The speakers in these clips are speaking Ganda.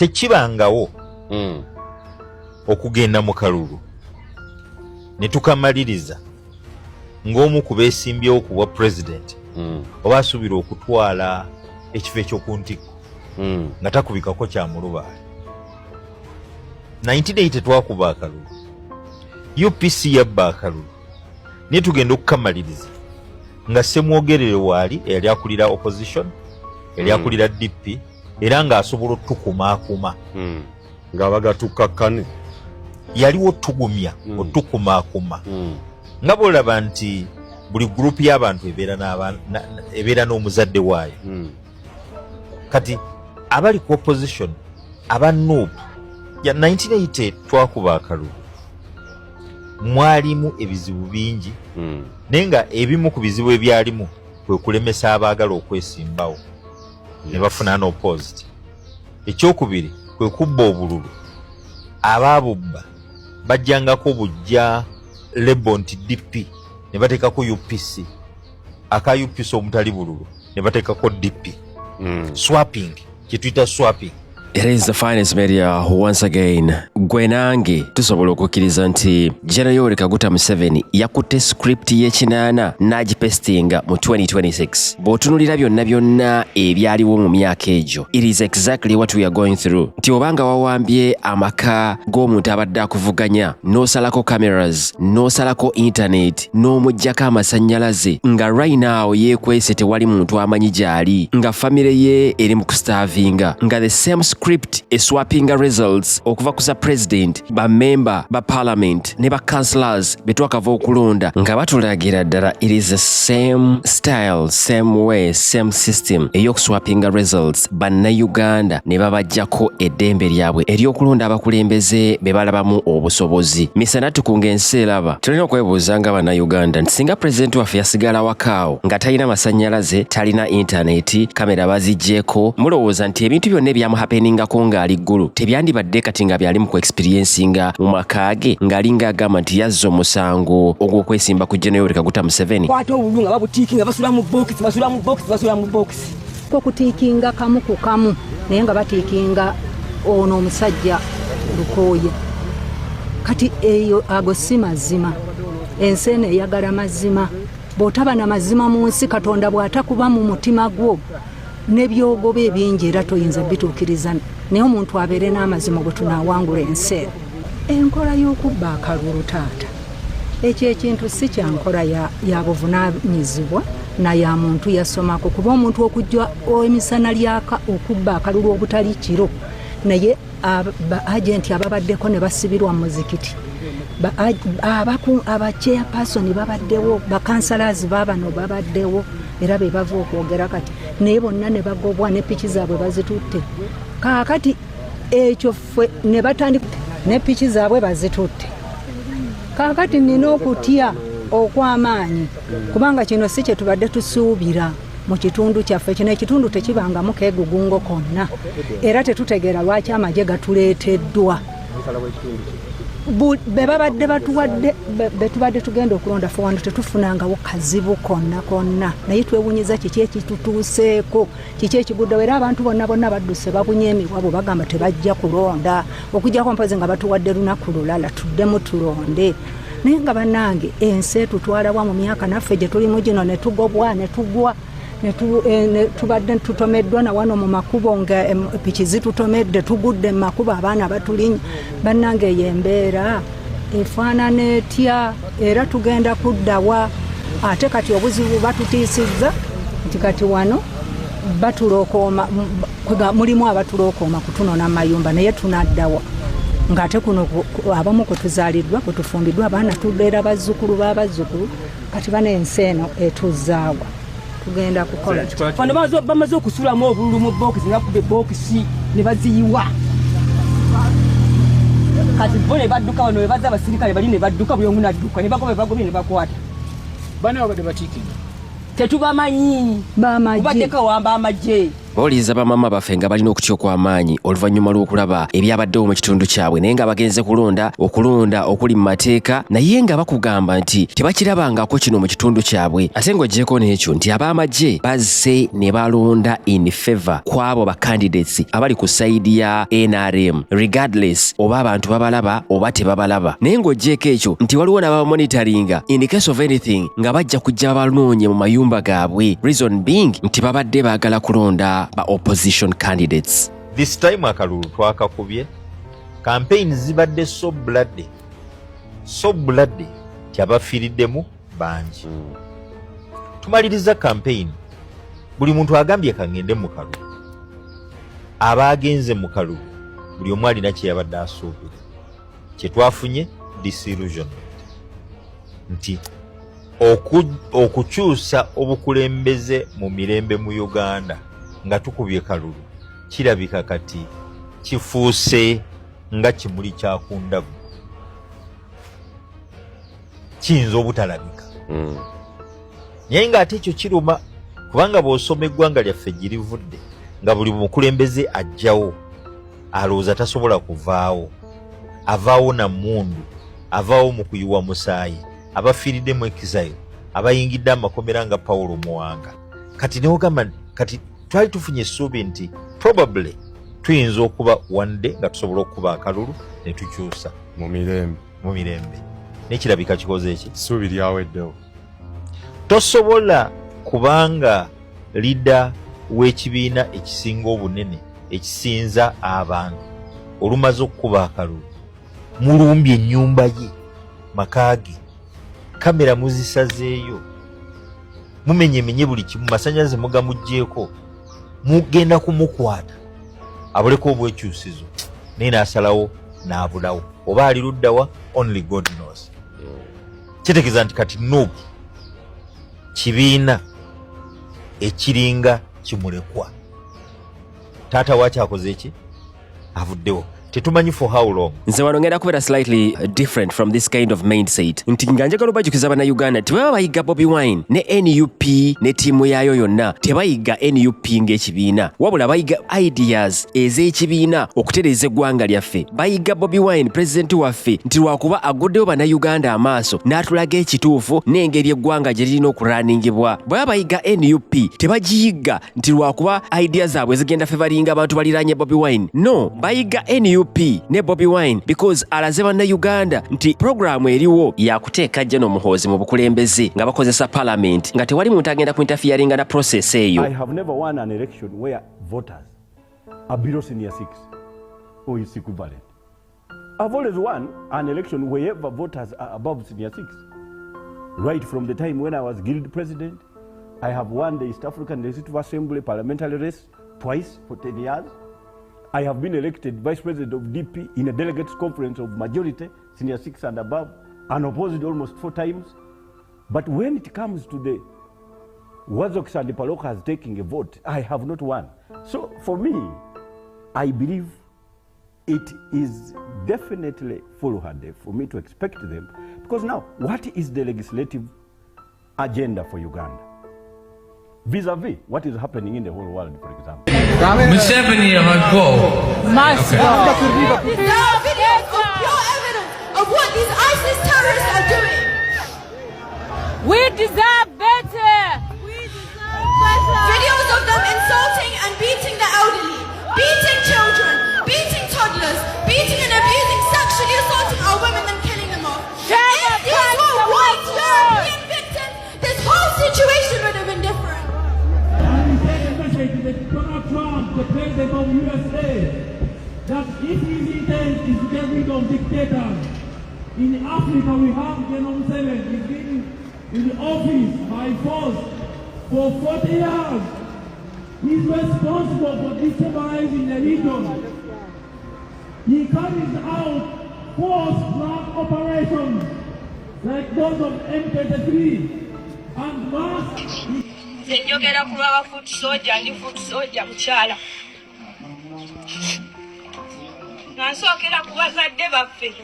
tekibangawo okugenda mu kalulu ne tukamaliriza ng'omu ku beesimbyewo ku bwa pulezidenti oba asuubira okutwala ekifo ekyoku ntikko nga takubikako kya mulubaale. 1980 twakuba akalulu, UPC yabba akalulu, naye tugenda okukamaliriza nga Ssemwogerere waali eyali akulira opposition, eyali akulira DP, era ng'asobola otukumaakuma ng'abagatukakkane yaliwo otugumya otukumaakuma nga bw'olaba nti buli gurupu y'abantu ebeera n'omuzadde waayo. Kati abali ku opposition aba NUP ya 1980 twakuba akalulu, mwalimu ebizibu bingi naye nga ebimu ku bizibu ebyalimu kwe kulemesa abaagala okwesimbawo ne bafuna n'opposed. Ekyokubiri kwe kubba obululu, abaabubba bajjangako bujja lebo nti DP ne bateekako UPC, aka UPC omutali bululu ne bateekako DP. Swapping, kyetuyita swapping. It is the finest media once again. Gwenange tusobola okukkiriza nti General Yoweri Kaguta Museveni yakutte script y'ekinaana n'agipestinga mu 2026. Bw'otunulira byonna ebyaliwo mu myaka egyo, it is exactly what we are going through. Nti obanga wawambye amaka g'omuntu abadde akuvuganya, n'osalako cameras, n'osalako internet, n'omuggyako amasannyalaze, nga right now yeekwese tewali muntu amanyi gy'ali, nga famire ye eri mu kustavinga, nga the same script eswappinga results okuva ku president, ba member, ba parliament ne ba councillors betwakava okulonda nga batulagira ddala. It is the same style, same way, same system ey'okuswappinga results. Bannayuganda ne babajjako eddembe lyabwe ery'okulonda abakulembeze be balabamu obusobozi. Misana tukunga ensi eraba. Tulina okwebuuza nga bannayuganda nti singa president waffe yasigala wakaawo nga talina masannyalaze, talina internet, kamera baziggyeko, mulowooza nti ebintu byonna ebyamuhappeningako ng'ali ggulu tebyandibadde kati nga byali mu ku-experiencinga mu makaage ng'ali ng'agamba nti yazza omusango ogw'okwesimba ku General Yoweri Kaguta Museveni. Kwata obululu nga babutiikinga basula mu bokisi okutiikinga kamu ku kamu naye nga batiikinga ono omusajja Lukooye. Kati eyo ago si mazima, ensi eno eyagala mazima. Bw'otaba na mazima mu nsi, Katonda bw'atakuba mu mutima gwo n'ebyogoba ebingi era toyinza bituukiriza, naye omuntu abeere n'amazima bwe tunaawangula ensi. Enkola y'okubba akalulu taata, ekyo ekintu si kya nkola ya buvunaanyizibwa na ya muntu yasomako, kuba omuntu okujja emisana lyaka okubba akalulu obutali kiro, naye ba agenti ababaddeko ne basibirwa mu muzikiti, abachairperson babaddewo, bakansalazi babano babaddewo era be bava okwogera kati, naye bonna ne bagobwa ne piki zaabwe bazitutte. Kaakati ekyo ffe ne batandika ne piki zaabwe bazitutte. Kaakati nina okutya okw'amaanyi kubanga kino si kye tubadde tusuubira mu kitundu kyaffe. Kino ekitundu tekibangamu keegugungo konna era tetutegeera lwaki amagye gatuleeteddwa. Be babadde batuwadde betubadde tugenda okulonda ffe wano tetufunangawo kazibu konna, naye twewunyiza kiki ekitutuuseeko, kiki ekiguddewo, era abantu bonna badduse babunye emiwabo bagamba tebajja kulonda okujjako mpozi nga batuwadde lunaku lulala tuddemu tulonde. Naye nga bannange ensi etutwalawa mu myaka naffe gye tulimu gino ne tugobwa ne tugwa tubadde tutomeddwa na wano mu makubo nga piki zitutomedde tugudde mu makubo abaana batulinya. Bannange ey'embeera efaanana etya era tugenda kuddawa? Ate kati obuzibu batutiisizza nti kati wano batulokooma, mulimu abatulokooma kutunona mayumba, naye tunaddawa ng'ate kuno abamu kwe tuzaaliddwa kwe tufumbiddwa abaana tubeera bazzukulu b'abazzukulu, kati bano ensi eno etuzzaawa. Tugenda kukola bano bamaze okusulamu obululu mu bokisi ngakuba ebokisi ne baziyiwa. Kati bo ne badduka wano, webaza abasirikale bali ne badduka, buli omu n'adduka ne bagoba bagobye ne bakwata. Bana babadde batiikinga tetubamanyi, bamagye kubaddeko wamba amagye bawuliriza bamama baffe nga balina okutya okw'amaanyi oluvannyuma lw'okulaba ebyabaddewo mu kitundu kyabwe naye nga bagenze okulonda okuli mu mateeka naye nga bakugamba nti tebakirabangako kino mu kitundu kyabwe ate ng'oggyeko n'ekyo nti ab'amagye bazze ne balonda in favor kw'abo ba candidates abali ku sayidi ya NRM regardless oba abantu babalaba oba tebabalaba naye ng'oggyeko ekyo nti waliwo n'abamonitoringa in the case of anything nga bajja kujja banoonye mu mayumba gaabwe reason being nti babadde baagala kulonda ba opposition candidates. This time akalulu twakakubye campaign zibadde so bloody kyabafiiriddemu bangi. Tumaliriza campaign buli muntu agambye kangende mu kalulu abaagenze mu kalulu buli omu alina kye yabadde asuubira kye twafunye disillusionment nti okukyusa obukulembeze mu mirembe mu Uganda nga tukubye kalulu kirabika kati kifuuse nga kimuli kyakundagu kiyinza obutalabika naye ng'ate ekyo kiruma kubanga bw'osoma eggwanga lyaffe girivudde nga buli mukulembeze ajjawo alowooza tasobola kuvaawo avaawo na mmundu avaawo mu kuyiwa musaayi abafiiriddemu exile abayingidde amakomera nga Pawulo Muwanga kati neogamba kati twali tufunye essuubi nti probably tuyinza okuba one day nga tusobola okuba akalulu ne tukyusa mu mirembe nekirabika kikoze eki essuubi lyaweddewo tosobola kubanga leader w'ekibiina ekisinga obunene ekisinza abantu olumaze okuba akalulu mulumbye ennyumba ye makaage kamera muzisazeeyo mumenyemenye buli kimu masanyaze mugamugjeeko mugenda kumukwata abuleko obwekyusizo naye naasalawo naabulawo oba ali luddawa only God knows. Kitegeeza nti kati Nuupu kibiina ekiringa kimulekwa taata wakyakoze eki avuddewo tetumanyi for how long. Nze wano ngenda kubeera slightly different from this kind of mindset nti nga njagala obajukiza bannayuganda tebaba bayiga Bobi Wine ne NUP ne ttiimu yaayo yonna tebayiga NUP ng'ekibiina wabula bayiga ideas ez'ekibiina okutereeza eggwanga lyaffe bayiga Bobi Wine pulezidenti waffe nti lwakuba aguddewo bannayuganda amaaso n'atulaga ekituufu n'engeri eggwanga gye lirina okuraningibwa bwe bayiga NUP tebagiyiga nti lwakuba ideas zaabwe zigenda ffe balinga abantu baliraanye Bobi Wine no bayiga NUP ne Bobi Wine because alaze bannayuganda nti programu eriwo yakuteeka jja n'omuhoozi mu bukulembeze nga bakozesa parliament nga tewali muntu agenda kuinterferinga na process eyo. I have never won an election where voters are below senior 6 or its equivalent. I've always won an election wherever voters are above senior 6. Right from the time when I was guild president, I have won the East African Legislative Assembly parliamentary race twice for 10 years. I have been elected vice president of DP in a delegates conference of majority, senior 6 and above, and opposed almost 4 times. But when it comes to the Wazoks and the Palokas taking a vote, I have not won. So for me, I believe it is definitely foolhardy for me to expect them. Because now, what is the legislative agenda for Uganda? Vis-a-vis what is happening in the whole world, for example. Museveni ago. Must go. There are videos of pure evidence of what these ISIS terrorists are doing. We deserve better. We deserve better. Videos of them insulting and beating the elderly, beating children, beating toddlers, beating and abusing, sexually assaulting our women and killing them off. If these were white European victims, this whole situation would have been different. Donald Trump, the president of USA, that if his intent is to get rid of dictators, in Africa we have General Museveni, he's been in the office by force for 40 years. He's responsible for destabilizing the region. He carries out forced drug operations like those of M23 and mass. Njogera ku lwa foot soldier ndi foot soldier mukyala. Nansookera ku bazadde baffe.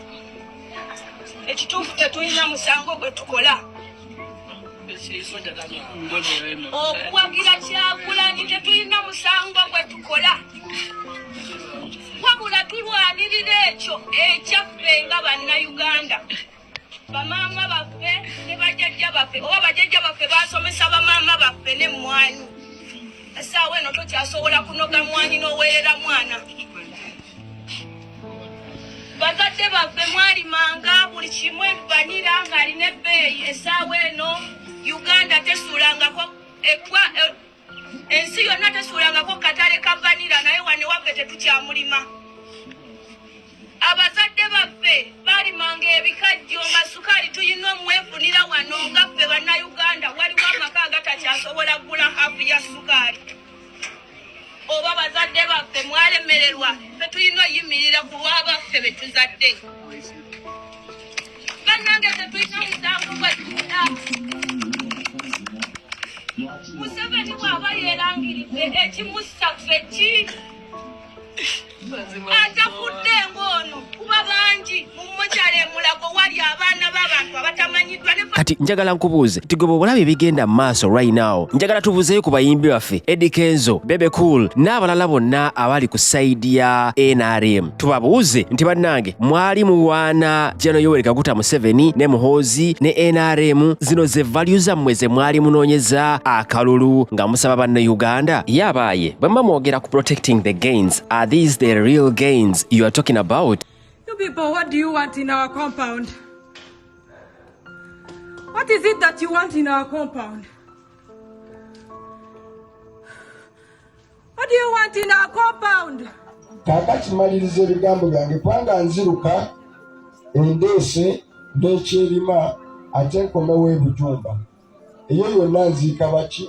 Ekituufu tetulina musango gwe tukola. okuwagira Kyagulanyi tetulina musango gwe tukola wabula tulwanirira ekyo ekyaffe nga bannayuganda bamaama baffe ne bajjajja baffe oba bajjajja baffe basomesa bamaama baffe n'emmwanyi essaawa eno tokyasobola kunoga mwanyi n'oweerera mwana bazadde baffe mwalimanga buli kimu vanira ng'alina ebbeeyi essaawa eno Uganda tesuulangako ensi yonna tesuulangako katale ka vanira naye wane waffe tetukyamulima abazadde baffe balimanga ebikajjo nga sukaali tuyina omwefunira wano nga ffe bannayuganda waliwo amaka agatakyasobola kugula hafu ya sukaali oba bazadde baffe mwalemererwa ffe tulina oyimirira ku lwabaffe be tuzadde bannange tetulina musango gwe tulina Museveni bw'aba yeerangiridde ekimussa ffe ki atafudde ng'ono kuba bangi mumukyala emulago wali abaana b'abantu abatamanyiddwa kati njagala nkubuuze tigoba obulabe bigenda mu maaso right now njagala tubuuzeyo ku bayimbi baffe Eddie Kenzo, Bebe Cool n'abalala bonna abali ku sayidi ya NRM tubabuuze nti bannange mwali muwaana General Yoweri Kaguta Museveni ne Muhoozi ne NRM zino ze value zammwe ze mwali munoonyeza akalulu nga musaba bannayuganda yabaaye bwe mwogera ku protecting the gains are these the real gains you are talking about? You people, what do you want in our compound? What is it that you want in our compound? What do you want in our compound? Kakati maliriza ebigambo byange kubanga nziruka endeese n'ekyerima ate nkomewo ebujumba eyo yonna nziika baki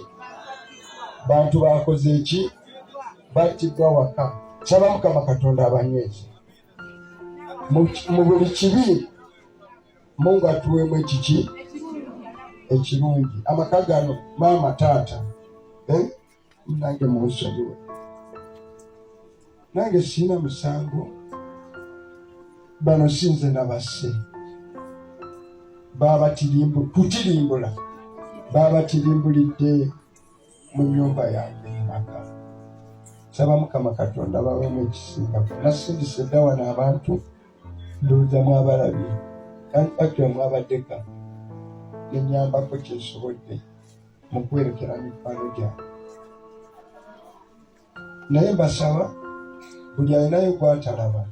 bantu bakoze eki battibwa waka saba Mukama Katonda abanywezi mu buli kibi Mungu atuweemu ekiki ekirungi amaka gano maama taata nange munsonyiwe nange sina musango bano sinze nabasse kutirimbula babatirimbulidde mu nyumba yange maka saba Mukama Katonda baweemu ekisinga nasindise dda wano abantu ndowooza mwabalabye kandi bakira mwabaddeka nenyambako kyensobodde mu kwerekera mikwano gyange naye mbasaba buli alinayo gwatalaba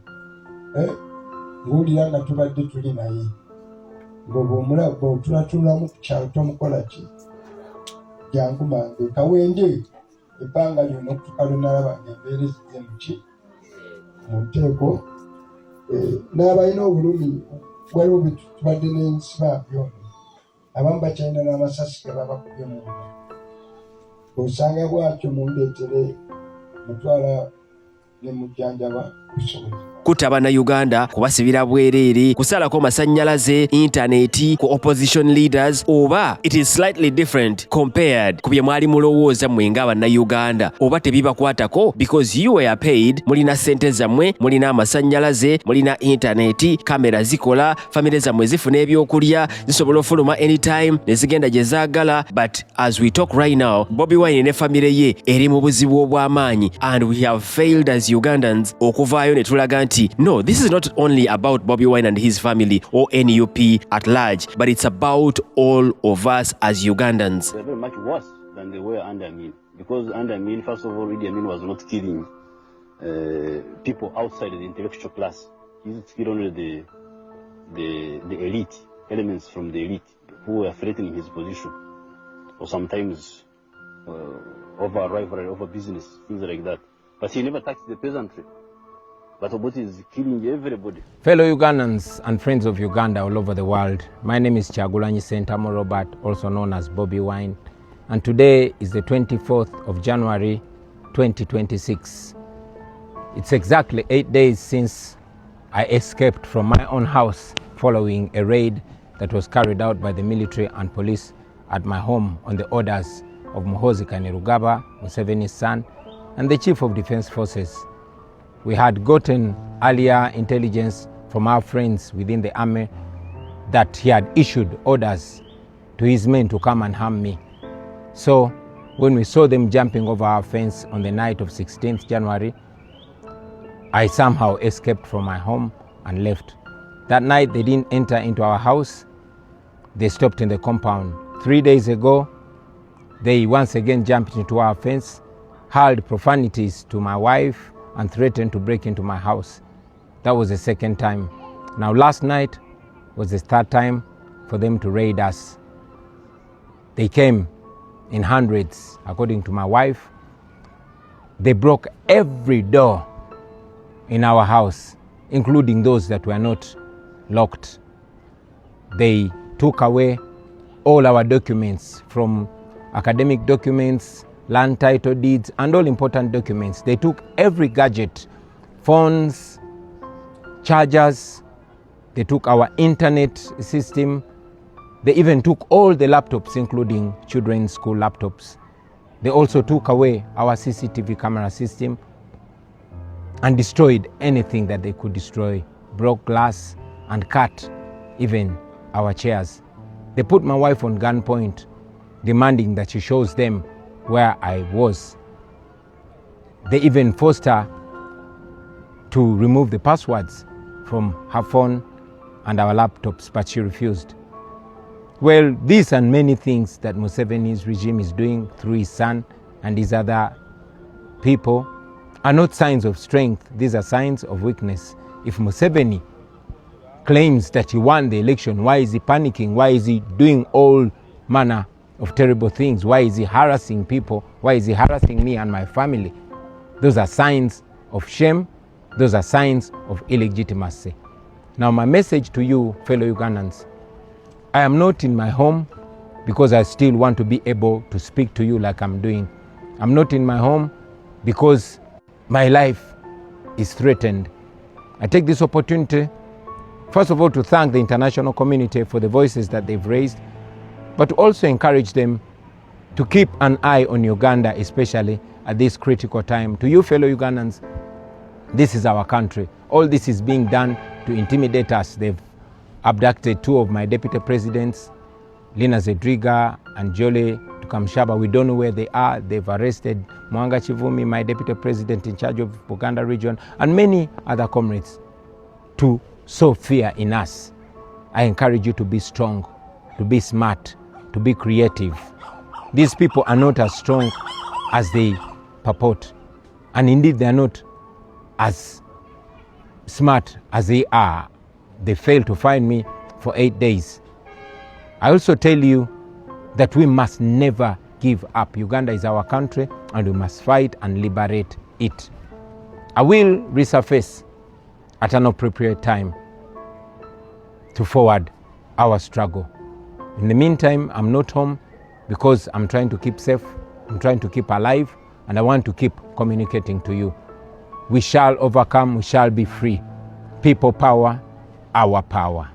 ng'owulira nga tubadde tuli naye ng'oba omulaba otulatulamu ku kyalo tomukola ki jangu mange kawenge ebbanga lyonna okutuka nalaba ng'embeera ezizze muki mu nteeko n'abalina obulumi waliwo betubadde n'ensiba byona abamu bakyalina n'amasasi ge babakubye munda osanga bwatyo mundeetere mutwala ne mujjanjaba kusobola kutta bannayuganda kubasibira bwereere kusalako masannyalaze intaneti ku opposition leaders oba it is slightly different compared ku bye mwali mulowooza mmwe nga bannayuganda oba tebibakwatako because you were paid mulina ssente zammwe mulina amasannyalaze mulina intaneti kamera zikola famire zammwe zifuna ebyokulya zisobola ofuluma anytime ne zigenda gye zaagala but as we talk right now Bobi Wine ne famire ye eri mu buzibu obw'amaanyi and we have failed as Ugandans okuvaayo ne tulaga nti no, this is not only about Bobi Wine and his family or NUP at large, but it's about all of us as Ugandans. They're very much worse than they were under Amin. Because under Amin, first of all, Idi Amin was not killing people outside the intellectual class. He used to kill only the elite, elements from the elite who were threatening his position. Or sometimes over rivalry, over business, things like that. But he never touched the peasantry. But Obote is killing everybody. Fellow Ugandans and friends of Uganda all over the world, my name is Kyagulanyi Ssentamu Robert, also known as Bobi Wine, and today is the 24th of January 2026. It's exactly 8 days since I escaped from my own house following a raid that was carried out by the military and police at my home on the orders of Muhoozi Kainerugaba, Museveni's son, and the Chief of Defense Forces. We had gotten earlier intelligence from our friends within the army that he had issued orders to his men to come and harm me. So when we saw them jumping over our fence on the night of 16th January, I somehow escaped from my home and left. That night they didn't enter into our house. They stopped in the compound. 3 days ago, they once again jumped into our fence, hurled profanities to my wife, and threatened to break into my house. That was the second time. Now last night was the third time for them to raid us. They came in hundreds, according to my wife. They broke every door in our house, including those that were not locked. They took away all our documents, from academic documents, land title deeds, and all important documents. They took every gadget, phones, chargers. They took our internet system. They even took all the laptops, including children's school laptops. They also took away our CCTV camera system and destroyed anything that they could destroy, broke glass and cut even our chairs. They put my wife on gunpoint, demanding that she shows them where I was. They even forced her to remove the passwords from her phone and our laptops, but she refused. Well, these and many things that Museveni's regime is doing through his son and his other people are not signs of strength. These are signs of weakness. If Museveni claims that he won the election, why is he panicking? Why is he doing all manner of terrible things? Why is he harassing people? Why is he harassing me and my family? Those are signs of shame. Those are signs of illegitimacy. Now, my message to you, fellow Ugandans, I am not in my home because I still want to be able to speak to you like I'm doing. I'm not in my home because my life is threatened. I take this opportunity, first of all, to thank the international community for the voices that they've raised, but to also encourage them to keep an eye on Uganda, especially at this critical time. To you, fellow Ugandans, this is our country. All this is being done to intimidate us. They've abducted two of my deputy presidents, Lina Zedriga and Jole Tukamshaba. We don't know where they are. They've arrested Mwanga Chivumi, my deputy president in charge of Buganda region, and many other comrades to sow fear in us. I encourage you to be strong, to be smart, to be creative. These people are not as strong as they purport, and indeed they are not as smart as they are. They failed to find me for 8 days. I also tell you that we must never give up. Uganda is our country and we must fight and liberate it. I will resurface at an appropriate time to forward our struggle. In the meantime, I'm not home because I'm trying to keep safe, I'm trying to keep alive, and I want to keep communicating to you. We shall overcome, we shall be free. People power, our power.